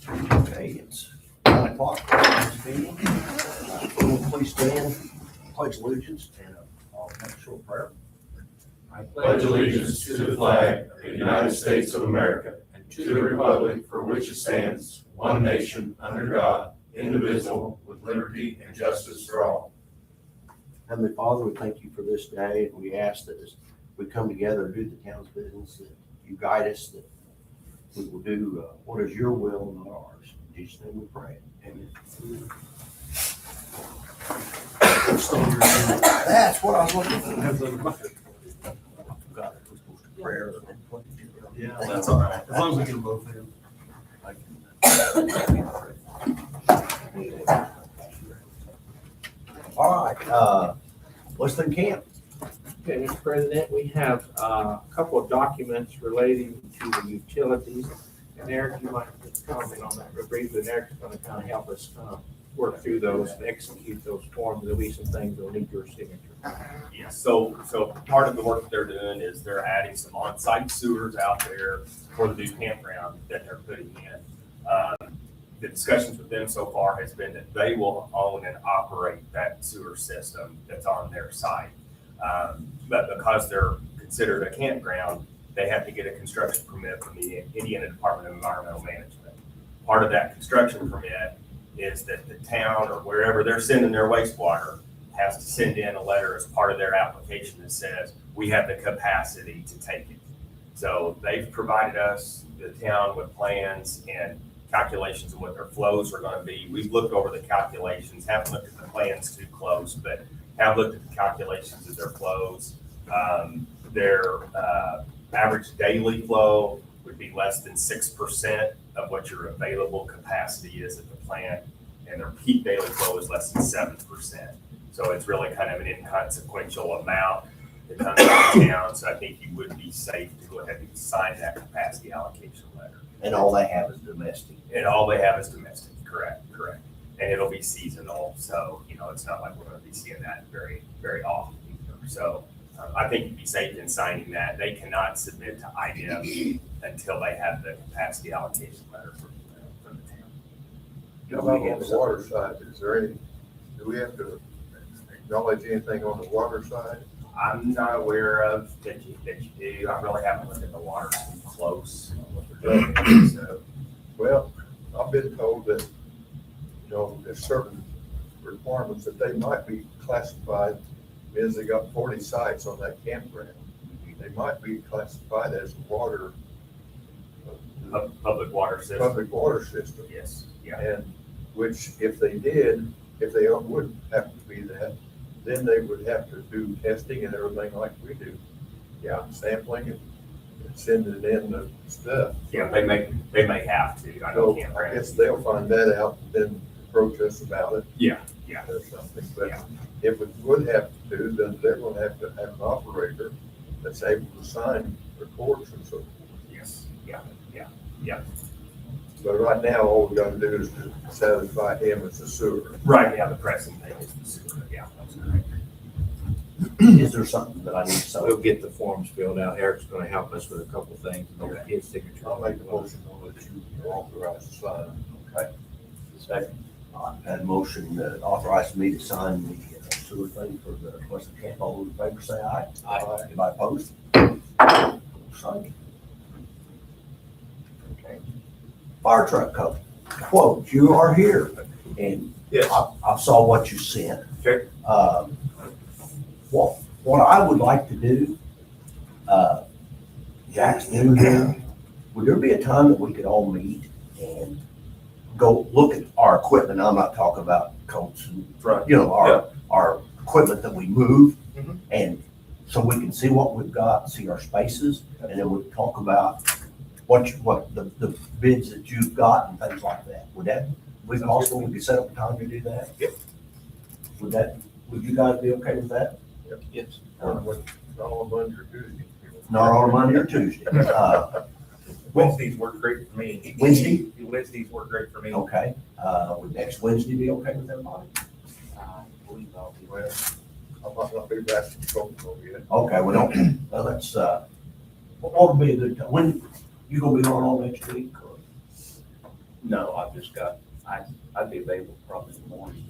Okay, it's 9 o'clock. Please stand, pledge allegiance, and I'll have a short prayer. I pledge allegiance to the flag of the United States of America and to the republic for which it stands, one nation, under God, indivisible, with liberty and justice for all. Heavenly Father, we thank you for this day, and we ask that as we come together and do the town's business, that you guide us, that we will do what is your will and not ours. In Jesus' name we pray. Amen. That's what I was looking for. I forgot it was supposed to prayer. Yeah, that's all right. As long as we get them both in. All right, Westland Camp. Okay, Mr. President, we have a couple of documents relating to the utilities. And Eric, you might just comment on that real briefly. And Eric's going to kind of help us work through those and execute those forms. There'll be some things that'll need your signature. Yeah, so part of the work that they're doing is they're adding some on-site sewers out there for the new campground that they're putting in. The discussions with them so far has been that they will own and operate that sewer system that's on their site. But because they're considered a campground, they have to get a construction permit from the Indiana Department of Environmental Management. Part of that construction permit is that the town or wherever they're sending their wastewater has to send in a letter as part of their application that says, we have the capacity to take it. So they've provided us, the town, with plans and calculations of what their flows are going to be. We've looked over the calculations, haven't looked at the plans too close, but have looked at the calculations of their flows. Their average daily flow would be less than 6% of what your available capacity is at the plant, and their peak daily flow is less than 7%. So it's really kind of an inconsequential amount that comes out of town. So I think you would be safe to go ahead and sign that capacity allocation letter. And all they have is domestic. And all they have is domestic, correct. And it'll be seasonal, so, it's not like we're gonna be seeing that very, very often either. So I think you'd be safe in signing that. They cannot submit to IDM until they have the capacity allocation letter from the town. How about on the water side, do we have to acknowledge anything on the water side? I'm not aware of that you do. I really haven't looked at the water too close on what they're doing. So, Well, I've been told that, there's certain requirements that they might be classified, as they got 40 sites on that campground. They might be classified as water, public water system. public water system. Yes, yeah. And which, if they would have to be that, then they would have to do testing and everything like we do. Yeah, sampling and sending in the stuff. Yeah, they may have to. I know So I campgrounds. guess they'll find that out and then approach us about it. Yeah. Or something, but Yeah. if it would have to do, then they're gonna have to have an operator that's able to sign reports and so forth. Yes, yeah. But right now, all we gotta do is to satisfy him as a sewer. Right, yeah, the pressing thing is the sewer. Yeah, that's correct. Is there something that I need to So sign? we'll get the forms filled out. Eric's going to help us with a couple of things. And Okay. his signature. I'll make a motion on that you are authorized to sign. Okay. Second. I had a motion that authorized me to sign the sewer thing for the Westland Camp. All those in favor say aye. Aye. Anybody opposed? Sign it. Okay. Fire truck code. Quote, you are here. And Yes. I saw what you sent. Okay. What I would like to do, Jack's new here, would there be a time that we could all meet and go look at our equipment? I'm not talking about coats and, Right. our equipment that we move Mhm. and so we can see what we've got, see our spaces, and then we can talk about what the bids that you've got and things like that. Would that be possible? We could set up a time to do that? Yep. Would you guys be okay with that? Yes. Not on Monday or Tuesday. Not on Monday or Tuesday? Wednesdays work great for me. Wednesday? Wednesdays work great for me. Okay, would next Wednesday be okay with everybody? Well, I might not be back from Scope yet. Okay, well, don't, well, let's, what would be a good time? When, you gonna be going all next week? Or- No, I've just got, I'd be available probably in the morning.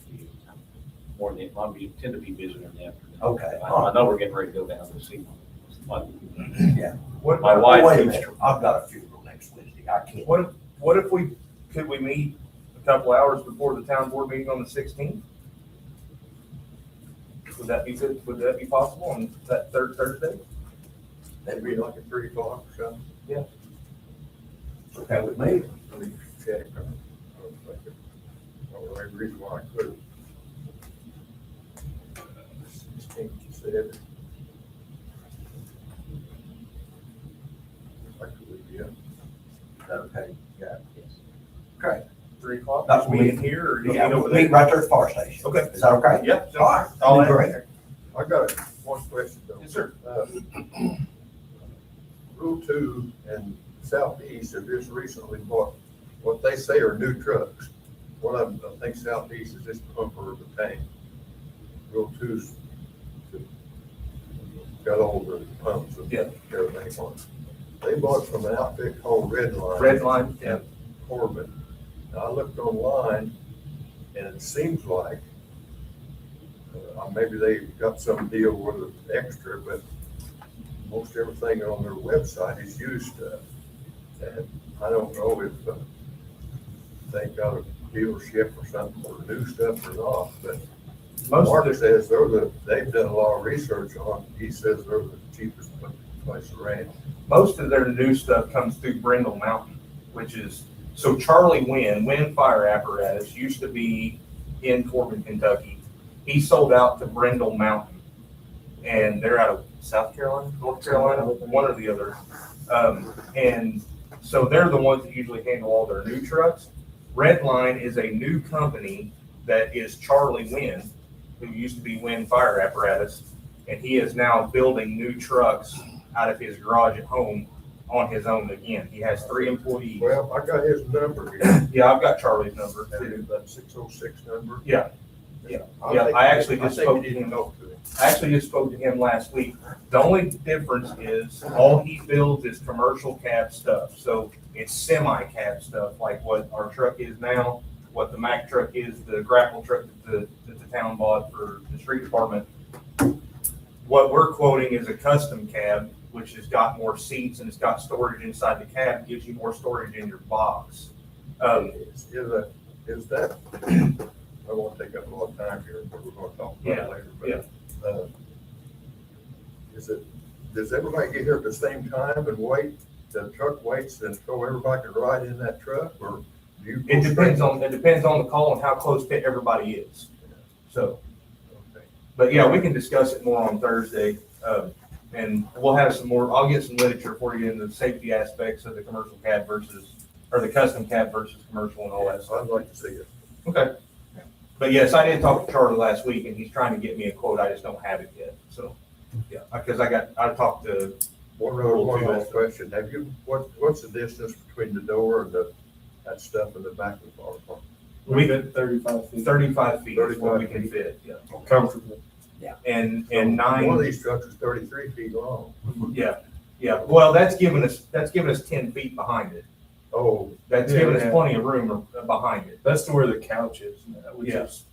More than, I tend to be busier in the afternoon. Okay, I know we're getting ready to go down to see my What, my Oh, wife. wait a keeps- minute, I've got a funeral next Wednesday, I can't. What if could we meet a couple hours before the town board meeting on the 16th? Would that be good? Would that be possible on that third Thursday? that'd be like at 3 o'clock or something. Okay with me? Let me check. I don't think it- I don't know any reason why I couldn't. 16th, you said. I could, yeah. Is that okay? Yeah. Okay. 3 o'clock? That's Meeting me. here or you Yeah, meet over meet there? right there at the fire station. Okay. Is that okay? Yep. All right. All That'd be right. great. I got one question though. Yes, sir. Rule 2 and Southeast have just recently bought what they say are new trucks. One of them, I think Southeast is this pumper of the tank. Rule 2's got all the pumps and Yeah. everything on it. They bought it from an outfit called Redline. Red line, yeah. Corbin. Now, I looked online and it seems like maybe they got some deal with it extra, but most everything on their website is used stuff. And I don't know if they got a dealership or something for new stuff or not, but Most Mark of says they've done a lot of research on it. He says they're the cheapest place around. most of their new stuff comes through Brindle Mountain, which is, so Charlie Wind Fire Apparatus used to be in Corbin, Kentucky. He sold out to Brindle Mountain, and they're out of South Carolina, North Carolina, one or the other. And so they're the ones that usually handle all their new trucks. Redline is a new company that is Charlie Wind, who used to be Wind Fire Apparatus, and he is now building new trucks out of his garage at home on his own again. He has 3 employees. Well, I got his number here, Yeah, I've got Charlie's number and too. it's that 606 number. Yeah. Yeah, think I actually you- just think spoke you to need him. talk to him. I actually just spoke to him last week. The only difference is all he builds is commercial cab stuff. So it's semi-cab stuff, like what our truck is now, what the Mack truck is, the grapple truck that the town bought for the street department. What we're quoting is a custom cab, which has got more seats and it's got storage inside the cab, gives you more storage in your box. Is that, I won't take up a lot of time here, but we're gonna talk about it later. But is it, does everybody get here at the same time and wait? The truck waits and so everybody can ride in that truck, or do you? It depends on the call and how close fit everybody is. So, Okay. but yeah, we can discuss it more on Thursday. And we'll have some more, I'll get some literature for you in the safety aspects of the commercial cab versus, or the custom cab versus commercial and all that So I'd stuff. like to see it. Okay. But yes, I did talk to Charlie last week and he's trying to get me a quote. I just don't have it yet. So, yeah, because I talked to, One last question. Have you, what's the distance between the door and that stuff in the back of the car park? we, Fit 35 feet. 35 feet is what we 35 can feet. fit, yeah. Comfortable. And One of 9, these trucks is 33 feet long. yeah, yeah. Well, that's giving us 10 feet behind it. Oh, That's Yeah, giving us yeah. plenty of room behind it. That's to where the couch is, which Yeah. is,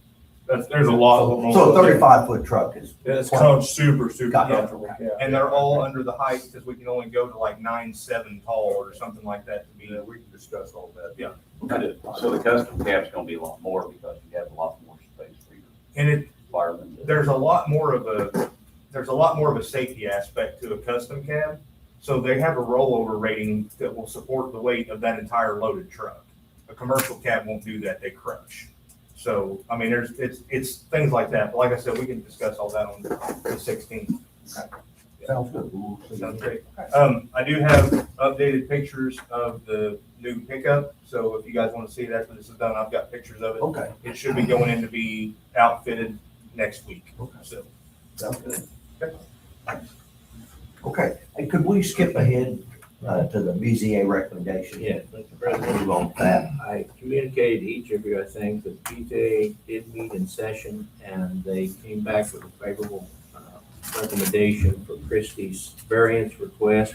there's a lot of them. So a 35-foot truck is, Yeah, it's super Got it. comfortable, yeah. And they're all under the height because we can only go to like 9'7" tall or something like that to be. yeah, we can discuss all that. Yeah. So the custom cab's gonna be a lot more because you have a lot more space for your And it, firemen. there's a lot more of a safety aspect to a custom cab. So they have a rollover rating that will support the weight of that entire loaded truck. A commercial cab won't do that, they crush. So, I mean, it's things like that. But like I said, we can discuss all that on the 16th. Sounds good. We'll see. Sounds great. I do have updated pictures of the new pickup, so if you guys want to see it after this is done, I've got pictures of it. Okay, It should be going in to be outfitted next week, Okay. so. sounds good. Okay, and could we skip ahead to the BZA recommendation? Yes, Mr. President. Move on to that. I communicated to each of you, I think, that PTA did meet in session and they came back with a favorable recommendation for Christie's variance request.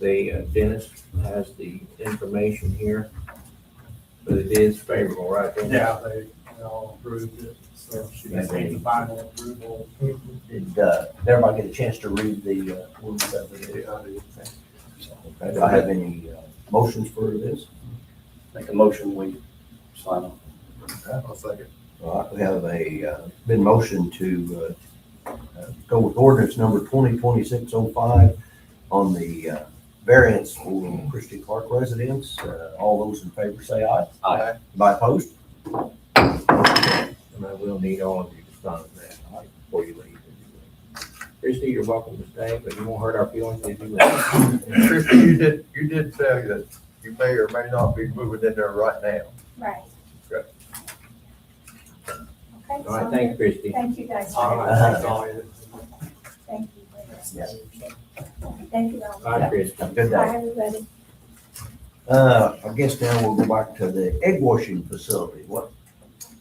Dennis has the information here, but it is favorable, right? Dennis? Yeah, they all approved it, so she just needs the final approval. Did everybody get a chance to read the ordinance of it? Okay, do I have any motions for this? Make a motion, we sign off. I'll second. All right, we have been motion to go with ordinance number 2026-05 on the variance for Christie Clark residents. All those in favor say aye. Aye. By opposed? And I will need all of you to sign that before you leave. Christie, you're welcome to stay, but you won't hurt our feelings if you leave. Christie, you did say that you may or may not be moving in there right now. Right. Good. Okay, All right, so thanks, Christie. thank you guys. All very right, much. that's all it is. Thank you. Yeah. Thank you all. Bye, Christie. Have a good Bye, day. everybody. I guess now we'll go back to the egg washing facility. What,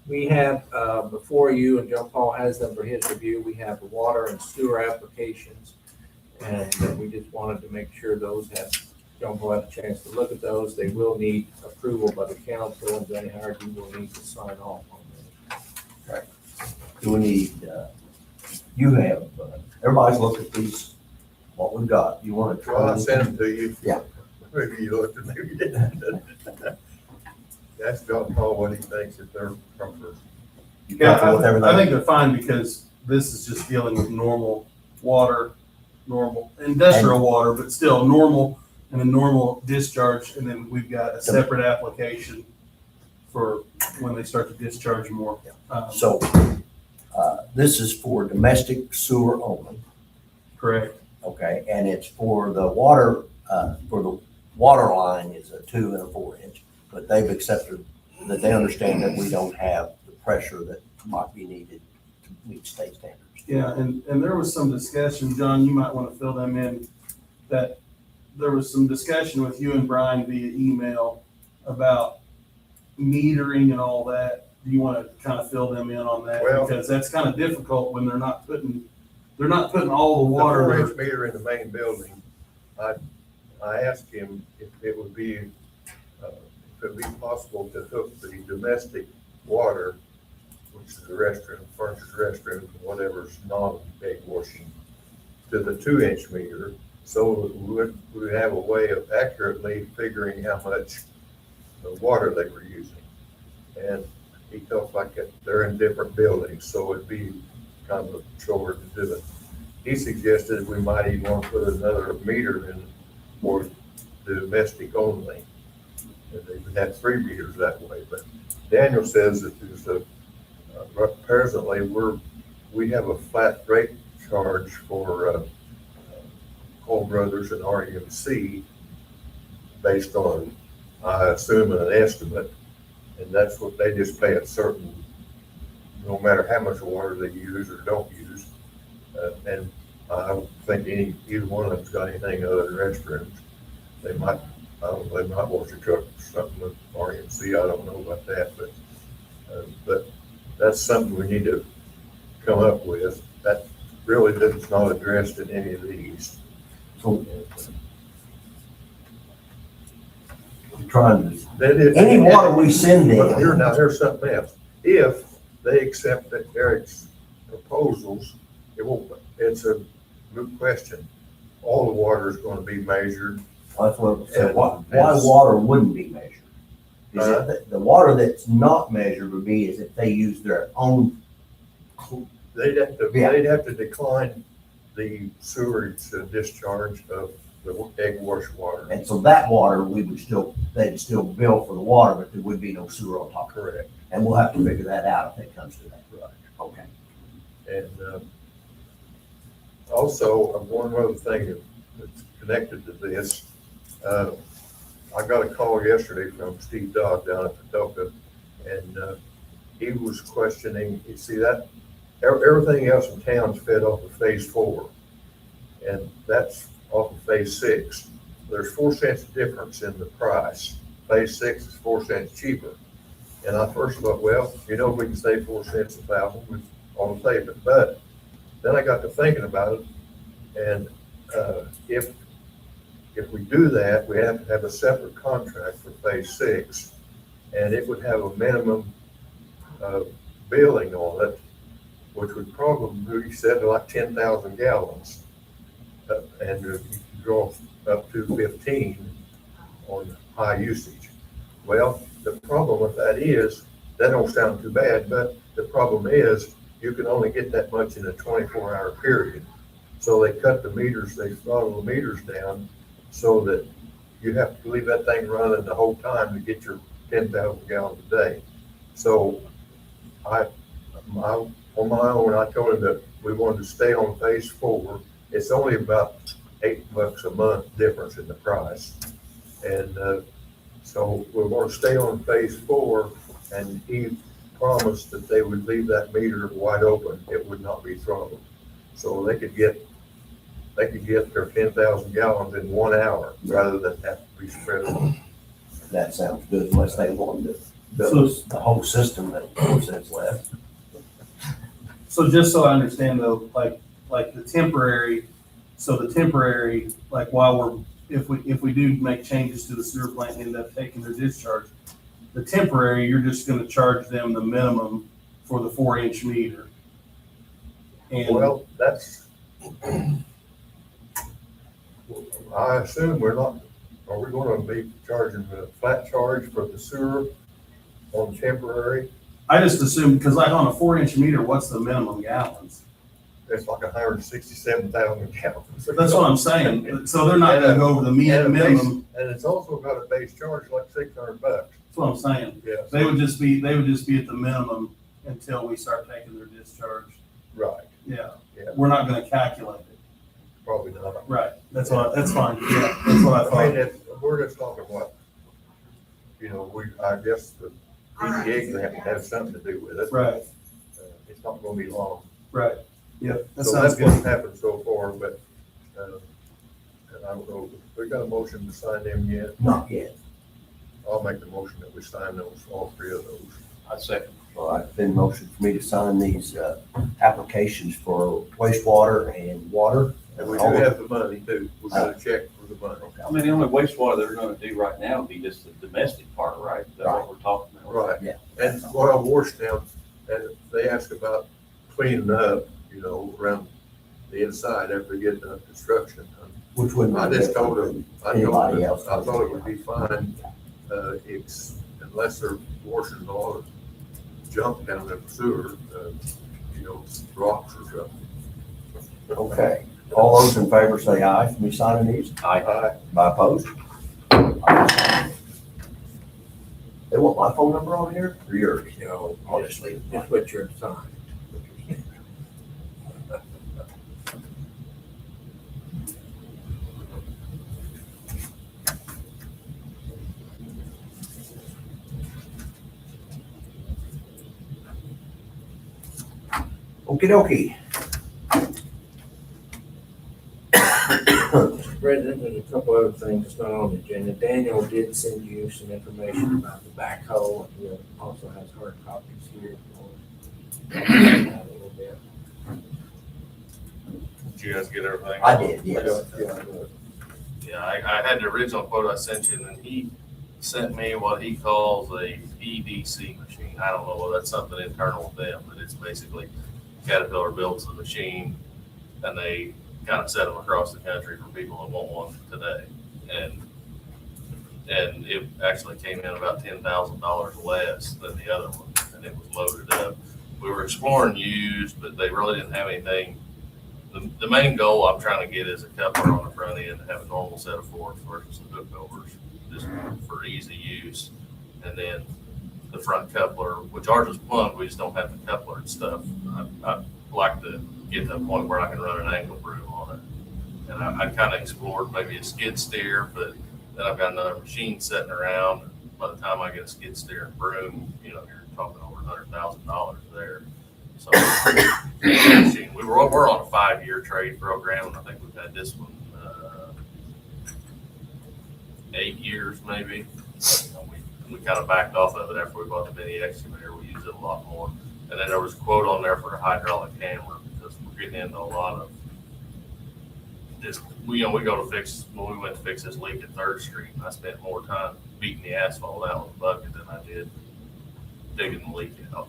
We have, before you, and John Paul has them for his review, we have the water and sewer applications. And we just wanted to make sure those have, John Paul had a chance to look at those. They will need approval by the council, and Johnny Howard, you will need to sign off on them. do we need, you have, everybody's looked at these, what we've got. You want to Well, I try? sent them to you. Yeah. Maybe you looked and maybe you didn't. That's John Paul, what he thinks if they're comfortable. You Yeah, comfortable with I everything? think they're fine because this is just dealing with normal water, normal industrial water, but still normal and a normal discharge. And then we've got a separate application for when they start to discharge more. So, this is for domestic sewer only, Correct. okay? And it's for the water line is a 2 and a 4 inch, but they've accepted that they understand that we don't have the pressure that might be needed to meet state standards. Yeah, and there was some discussion, John, you might want to fill them in, that there was some discussion with you and Brian via email about metering and all that. Do you want to kind of fill them in on that? Well- Because that's kind of difficult when they're not putting all the water. The 4-inch meter in the main building, I asked him if it would be possible to hook the domestic water, which is the restroom, furnace restroom, whatever's non-egg washing, to the 2-inch meter, so we would have a way of accurately figuring how much water they were using. And he felt like they're in different buildings, so it'd be kind of a chore to do it. He suggested we might even want to put another meter in for the domestic only. And they would have 3 meters that way, but Daniel says that there's presently we have a flat rate charge for Cole Brothers and REMC based on, I assume, an estimate. And that's what they just pay a certain, no matter how much water they use or don't use. And I don't think either one of them's got anything other than restrooms. They might wash a truck or something with RMC. I don't know about that, but that's something we need to come up with. That really is not addressed in any of these. So, I'm trying to, That is. any water we send But in, here's something else. If they accept that Eric's proposals, it's a good question. All the water is going to be measured. that's what, so why water wouldn't be measured? Is it the water that's not measured would be is if they use their own, They'd Yeah. have to decline the sewerage discharge of the egg wash water. and so that water, they'd still bill for the water, but there would be no sewer on top of it. Correct. And we'll have to figure that out if it comes to that. Right. Okay. And Also, one other thing that's connected to this, I got a call yesterday from Steve Dodd down at Patoka, and he was questioning, you see that, everything else in town's fed off of phase 4, and that's off of phase 6. There's 4 cents difference in the price. Phase 6 is 4 cents cheaper. And I first thought, well, we can save 4 cents a thousand on the pavement, but then I got to thinking about it, and if we do that, we have to have a separate contract for phase 6, and it would have a minimum billing on it, which would probably be set to like 10,000 gallons, and you can draw up to 15 on high usage. Well, the problem with that is, that don't sound too bad, but the problem is you can only get that much in a 24-hour period. So they cut the meters, they throttle the meters down so that you have to leave that thing running the whole time to get your 10,000 gallons a day. So on my own, I told him that we wanted to stay on phase 4. It's only about $8 a month difference in the price. And so we're going to stay on phase 4, and he promised that they would leave that meter wide open. It would not be throttled. So they could get their 10,000 gallons in 1 hour rather than have to be spread out. That sounds good, unless they want to build the whole system at 4 cents less. So just so I understand though, like the temporary, like while if we do make changes to the sewer plant and end up taking their discharge, the temporary, you're just gonna charge them the minimum for the 4-inch meter. And Well, I assume are we going to be charging a flat charge for the sewer on temporary? I just assume, because like on a 4-inch meter, what's the minimum gallons? It's like 167,000 gallons. That's what I'm saying. So they're not gonna go over the minimum. And it's also got a base charge like $600. That's what I'm saying. Yeah. They would just be at the minimum until we start taking their discharge. Right, Yeah. Yeah. We're not gonna calculate it. probably not. Right. That's fine. Yeah, that's what I I mean, thought. we're just talking what, I guess the EPA gonna have to have something to do with it. Right. It's not gonna be long. Right. Yeah, that So sounds that's what's good. happened so far, but, and I don't know, we got a motion to sign them yet? Not yet. I'll make the motion that we sign those, all 3 of those. I second. All right, been motion for me to sign these applications for wastewater and water. And we do have the money too. We got a check for the money. I mean, the only wastewater they're gonna do right now would be just the domestic part, right? That's what we're talking about. Right. Yeah. And Royal Washington, and they asked about cleaning up, around the inside after they get done construction. Which wouldn't. I just told them, Anybody else. I thought it would be fine, unless they're washing a lot of junk down the sewer, rocks or something. Okay, all those in favor say aye for me signing these. Aye. By opposed? They want my phone number on here or yours? Honestly. Just put your sign. Okey dokey. Mr. President, there's a couple other things not on the agenda. Daniel did send you some information about the backhoe, and he also has hard copies here. A little bit. Did you guys get everything? I did, yes. Yeah, I had the original quote I sent you, and then he sent me what he calls a EDC machine. I don't know whether that's something internal with them, but it's basically Caterpillar builds the machine, and they kind of set them across the country for people that want one today. And it actually came in about $10,000 less than the other one, and it was loaded up. We were exploring used, but they really didn't have anything. The main goal I'm trying to get is a coupler on the front end to have a normal set of forks versus the hookovers, just for easy use. And then the front coupler, which ours is plumbed, we just don't have the coupler and stuff. I like the get to the point where I can run an ankle broom on it. And I kind of explored maybe a skid steer, but then I've got another machine sitting around. By the time I get a skid steer and broom, you know, you're talking over $100,000 there. So machine, we're on a 5-year trade program, and I think we've had this one 8 years maybe. We kind of backed off of it after we bought the mini excavator. We use it a lot more. And then there was a quote on there for a hydraulic hammer, because we're getting into a lot of this. We go to fix, when we went to fix this leak at 3rd Street, I spent more time beating the asphalt out with a bucket than I did digging the leak out.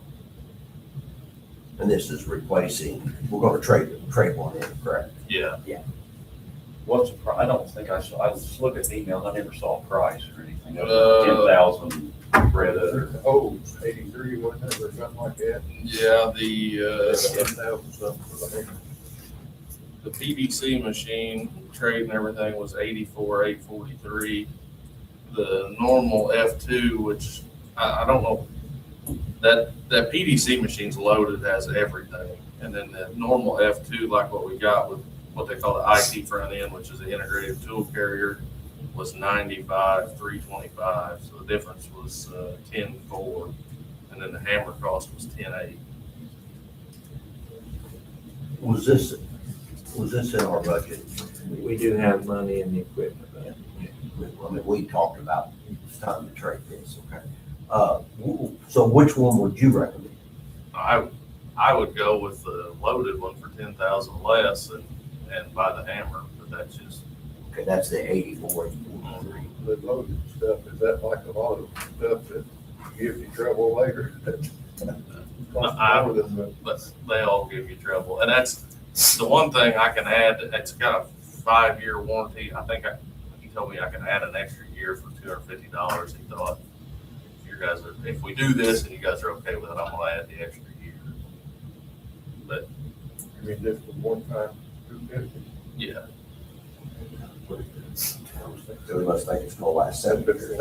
And this is replacing, we're gonna trade one in, correct? Yeah. What's the price? I don't think I saw, I was looking at the emails, I never saw a price or anything. 10,000 Breda. Oh, 83, wasn't it, or something like that? Yeah, the 10,000 something for the hammer. the PVC machine trade and everything was 84,843. The normal F2, which I don't know, that PVC machine's loaded, has everything. And then the normal F2, like what we got with what they call the IT front end, which is the integrated tool carrier, was 95,325. So the difference was 10,400. And then the hammer cost was 10,800. Was this in our budget? We do have money in the equipment. I mean, we talked about it's time to trade this, okay? So which one would you recommend? I would go with the loaded one for 10,000 less and buy the hammer, but that's just. Okay, that's the 84,843. The loaded stuff, is that like a lot of stuff that gives you trouble later? But they all give you trouble, and that's the one thing I can add. It's got a 5-year warranty. I think he told me I can add an extra year for $250. He thought, if we do this and you guys are okay with it, I'm gonna add the extra year. But I mean, just for one time, 250. yeah, So we must think it's gonna last 7 But years.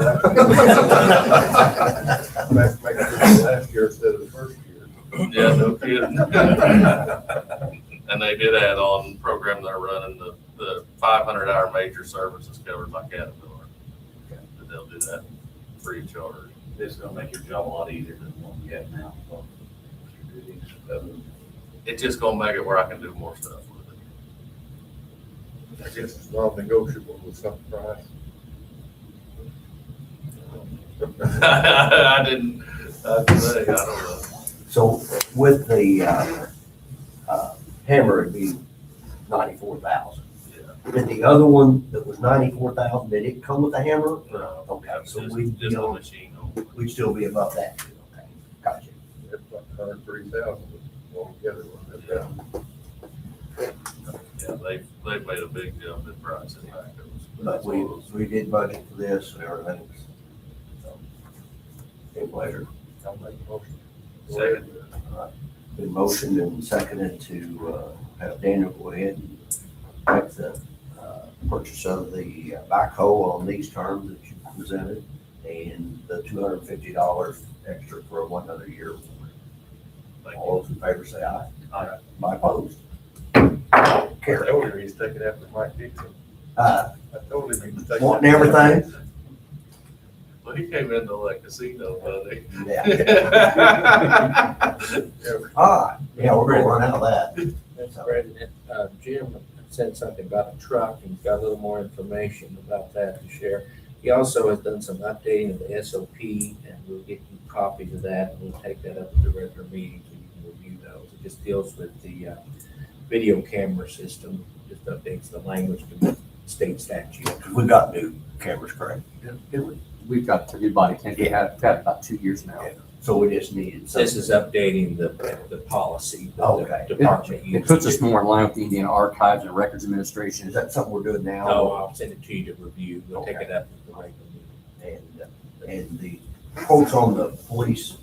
Make it last year instead of the first year. yeah, no kidding. And they did add on the program they're running, the 500-hour major services covered by Caterpillar. But they'll do that free of charge. This is gonna make your job a lot easier than what we have now. So, It's just gonna make it where I can do more stuff with it. I guess it's non-negotiable with some price. I didn't say, I don't know. So with the hammer, it'd be 94,000. Yeah. Did the other one that was 94,000, did it come with a hammer? No, Okay, so just we'd the machine. we'd still be above that too, okay, gotcha. It's like 103,000 altogether. Yeah, they've made a big jump in price in fact. But we did budget for this and everything. So, any pleasure. I'll make a motion. Second. Been motioned and seconded to have Daniel go ahead and make the purchase of the backhoe on these terms that you presented, and the $250 extra for one other year. All those in favor say aye. Aye. My opposed. I Carry. told him he's taking after Mike Dixon. Uh, I told him he was taking. Wanting everything? Well, he came into like casino, buddy. Yeah. Yeah, All right, yeah, we're gonna run out of that. Mr. President, Jim said something about a truck, and he's got a little more information about that to share. He also has done some updating of the SOP, and we'll get you copies of that, and we'll take that up at the regular meeting so you can review those. It just deals with the video camera system, just updates the language to the state statute. We got new cameras, correct? We've got the new body cam. We've had about 2 years now. So we just needed This something. is updating the policy that Okay. the department uses. It puts us more in line with the Indiana Archives and Records Is Administration. that something we're doing now? No, I'll send it to you to review. We'll take Okay. it up at the regular meeting. And the quotes on the police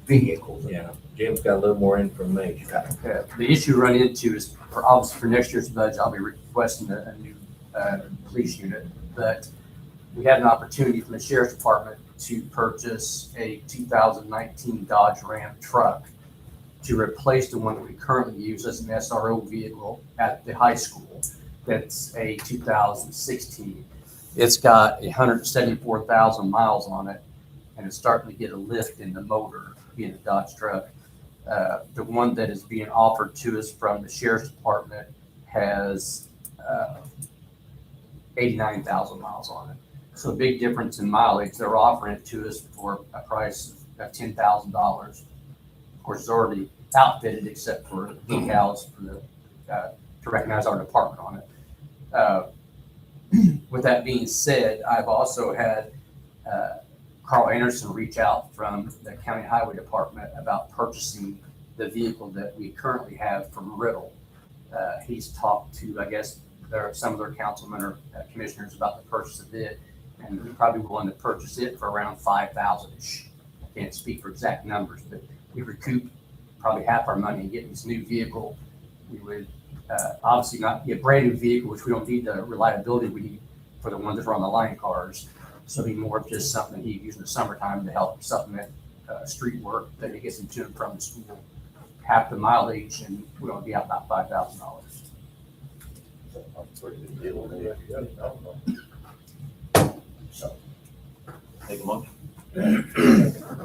vehicles. Yeah, Jim's got a little more information. The issue we run into is, obviously for next year's budget, I'll be requesting a new police unit. But we had an opportunity from the sheriff's department to purchase a 2019 Dodge Ram truck. to replace the one that we currently use as an SRO vehicle at the high school. That's a 2016. It's got 174,000 miles on it, and it's starting to get a lift in the motor, being a Dodge truck. The one that is being offered to us from the sheriff's department has 89,000 miles on it. So a big difference in mileage. They're offering it to us for a price of $10,000. Of course, it's already outfitted except for decals for the to recognize our department on it. With that being said, I've also had Carl Anderson reach out from the county highway department about purchasing the vehicle that we currently have from Riddle. He's talked to, I guess, some of their councilmen or commissioners about the purchase of it, and we're probably willing to purchase it for around 5,000-ish. I can't speak for exact numbers, but we recoup probably half our money in getting this new vehicle. We would obviously not get a brand new vehicle, which we don't need the reliability we need for the ones that are on the line cars. So it'd be more of just something he uses in the summertime to help supplement street work that he gets him to and from the school. Half the mileage, and we're going to be out about $5,000. So, Take a motion.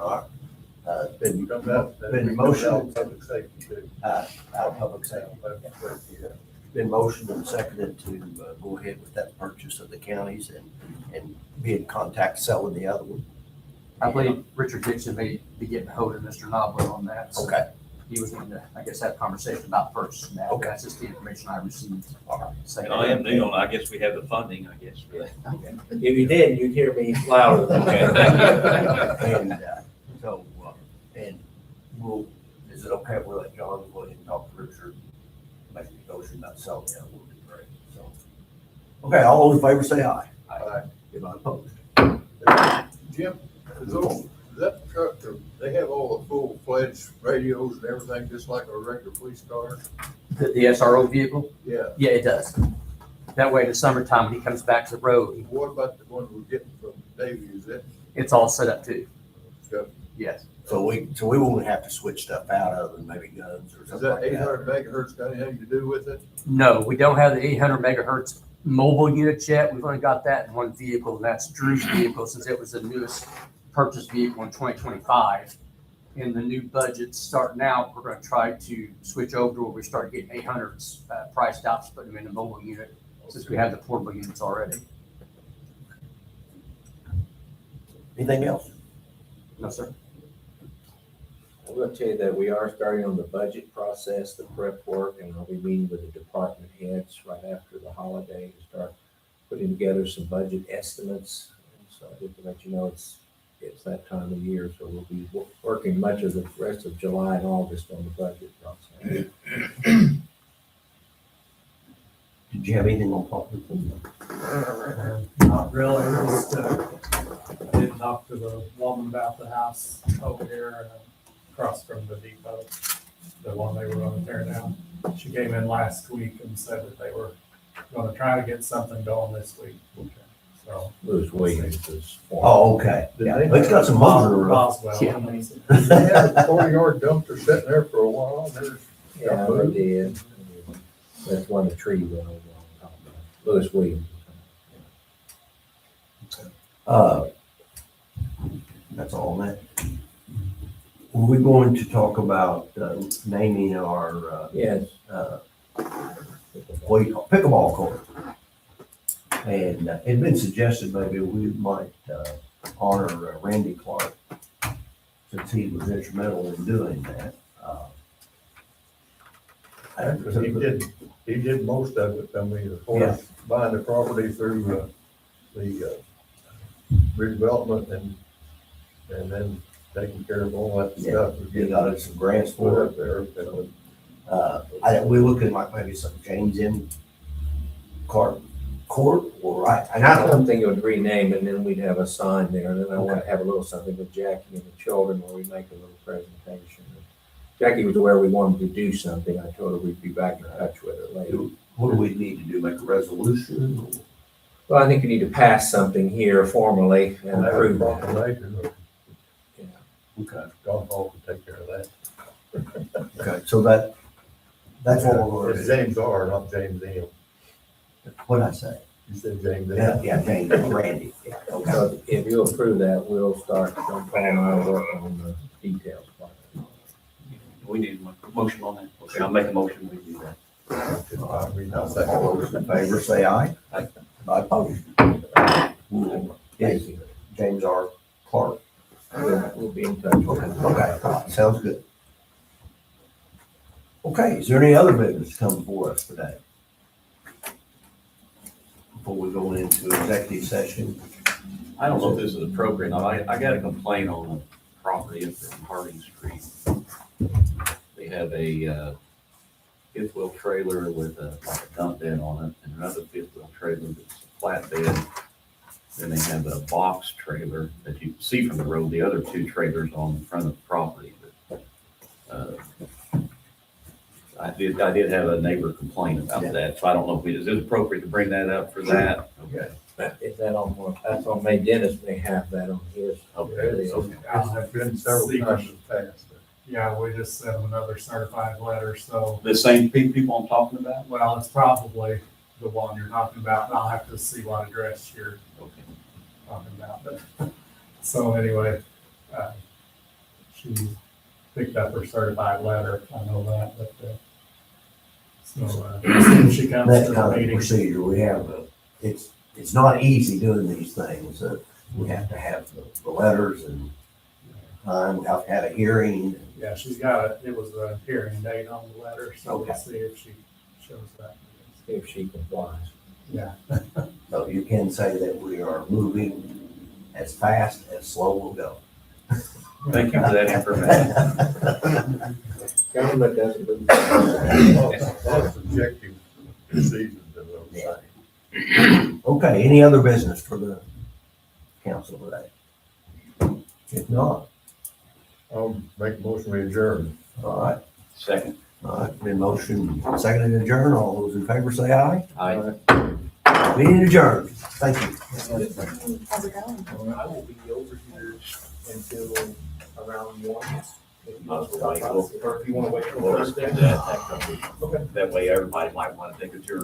all right. Been Been motion. Public safety too. out of public safety. Been motioned and seconded to go ahead with that purchase of the counties and be in contact selling the other one. I believe Richard Dixon may be getting a hold of Mr. Nobler on that. So Okay, he was going to, I guess, have a conversation about purchasing that. Okay. That's just the information I received. And I am new on, I guess we have the funding, I guess. for that. If you did, you'd hear me louder than that. and so, and we'll, is it okay if we let John go ahead and talk to Richard, make a motion about selling the other one, would be great, so. Okay, all those in favor say aye. Aye. Anybody opposed? Jim, is that truck, they have all the full-fledged radios and everything, just like a regular police car? The SRO vehicle? Yeah. Yeah, it does. That way, in the summertime, when he comes back to the road, What about the one we're getting from Davy, is it? it's all set up too. Good. Yes. So we won't have to switch stuff out other than maybe guns or Is something that like eight that. hundred megahertz got anything to do with it? No, we don't have the 800 megahertz mobile unit yet. We've only got that in one vehicle, and that's Drew's vehicle, since it was the newest purchased vehicle in 2025. In the new budget starting out, we're going to try to switch over to where we start getting 800s priced out, to put them in the mobile unit, since we have the portable units already. Anything else? No, sir. I'm gonna tell you that we are starting on the budget process, the prep work, and I'll be meeting with the department heads right after the holiday to start putting together some budget estimates. And so I did to let you know it's that time of year, so we'll be working much of the rest of July and August on the budget process. Did you have anything on public? Not really, just, I did talk to the woman about the house over here, across from the depot, the one they were gonna tear down. She came in last week and said that they were gonna try to get something going this week. So. Louis Williams is. Oh, okay. Yeah, it's got some motor. Boswell. Yeah. and he's- They had a 40-yard dumpster sitting there for a while, there's. Yeah, they did. That's one of the tree well, Louis Williams. That's all that. We're going to talk about naming our Yes. pickleball court. And it'd been suggested maybe we might honor Randy Clark, since he was instrumental in doing that. He did most of it, I mean, of course, buying the property through the redevelopment and then taking care of all that stuff. He got us some grants Put for up there, so. it. We're looking like maybe some James M. Clark Court, or and I I don't, don't think it would rename, and then we'd have a sign there, and then I want to have a little something with Jackie and the children where we make a little presentation. Jackie was aware we wanted to do something. I told her we'd be back in touch with her later. what do we need to do, make a resolution? Or- Well, I think you need to pass something here formally and Have a approve that. proclamation, or Yeah. Okay. John Paul can take care of that. So that's what we're It's gonna do. James R., not James M. What'd I say? You said James Yeah, M. yeah, James, Randy, yeah, okay. So if you approve that, we'll start, John Paul and I will work on the details. We need a motion on that. Okay, I'll make a motion, we do that. I'll second. All those in favor say aye. Aye. I oppose. Yes, James R. Clark. We'll be in touch. Okay, sounds good. Okay, is there any other business to come before us today? Before we go into executive session? I don't know if this is appropriate. I got a complaint on a property up in Harding Street. They have a fifth wheel trailer with like a dump bed on it, and another fifth wheel trailer that's a flatbed. Then they have a box trailer that you can see from the road, the other two trailers on the front of the property. But, I did have a neighbor complain about that, so I don't know if is it appropriate to bring that up for that? Okay. Is that on, that's on May Dennis may have that on his. Okay. It's been several times in the past. Yeah, we just sent them another certified letter, so, The same people I'm talking about? well, it's probably the one you're talking about, and I'll have to see what address you're Okay. talking about, but, so anyway, she picked up her certified letter, I know that, but, so she comes That to the kind of meeting. procedure, we have, it's not easy doing these things. We have to have the letters and time, we have to have a hearing. Yeah, she's got it was a hearing date on the letter, so Okay. we'll see if she shows that. If she complies. Yeah, So you can say that we are moving as fast as slow will go. Thank you for that information. Government doesn't do. That's objective decisions of those things. Okay, any other business for the council today? If not, I'll make a motion to adjourn. all right, Second. all right, been motion, seconded, adjourn. All those in favor say aye. Aye. Meeting adjourned. Thank you. How's it going? I will be over here until around 1. If you Might want as to well stop wait. by, or if you want to wait till We'll just do Thursday. that. That way everybody might want to think it's your.